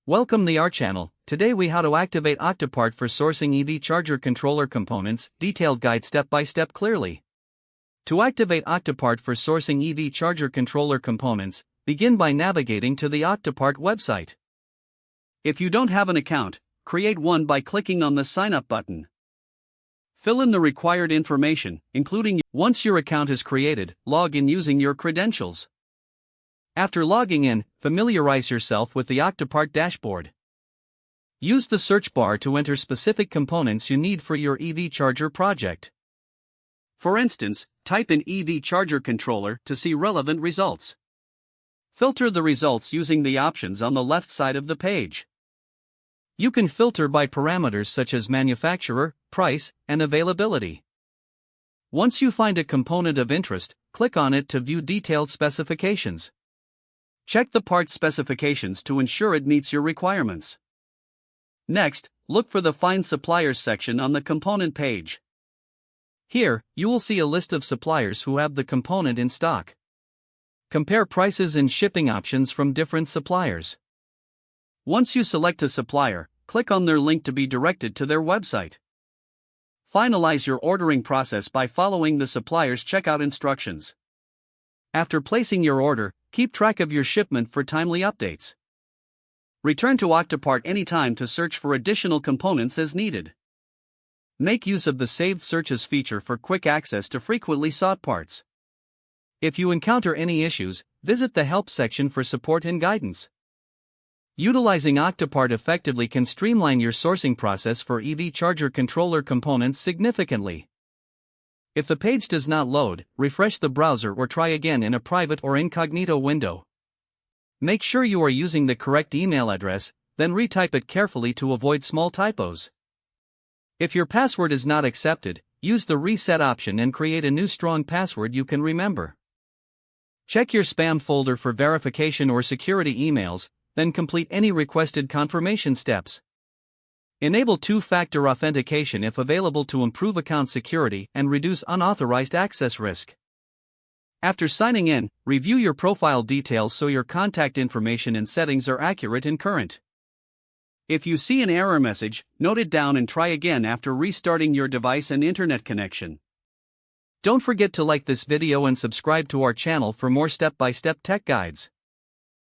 Welcome to our channel. Today we how to activate Octopart for sourcing EV charger controller components, detailed guide step by step clearly. To activate Octopart for sourcing EV charger controller components, begin by navigating to the Octopart website. If you don't have an account, create one by clicking on the sign up button. Fill in the required information, including once your account is created, log in using your credentials. After logging in, familiarize yourself with the Octopart dashboard. Use the search bar to enter specific components you need for your EV charger project. For instance, type in EV charger controller to see relevant results. Filter the results using the options on the left side of the page. You can filter by parameters such as manufacturer, price, and availability. Once you find a component of interest, click on it to view detailed specifications. Check the part specifications to ensure it meets your requirements. Next, look for the Find Suppliers section on the component page. Here, you will see a list of suppliers who have the component in stock. Compare prices and shipping options from different suppliers. Once you select a supplier, click on their link to be directed to their website. Finalize your ordering process by following the supplier's checkout instructions. After placing your order, keep track of your shipment for timely updates. Return to Octopart anytime to search for additional components as needed. Make use of the Saved Searches feature for quick access to frequently sought parts. If you encounter any issues, visit the Help section for support and guidance. Utilizing Octopart effectively can streamline your sourcing process for EV charger controller components significantly. If the page does not load, refresh the browser or try again in a private or incognito window. Make sure you are using the correct email address, then retype it carefully to avoid small typos. If your password is not accepted, use the reset option and create a new strong password you can remember. Check your spam folder for verification or security emails, then complete any requested confirmation steps. Enable two-factor authentication if available to improve account security and reduce unauthorized access risk. After signing in, review your profile details so your contact information and settings are accurate and current. If you see an error message, note it down and try again after restarting your device and internet connection. Don't forget to like this video and subscribe to our channel for more step-by-step tech guides.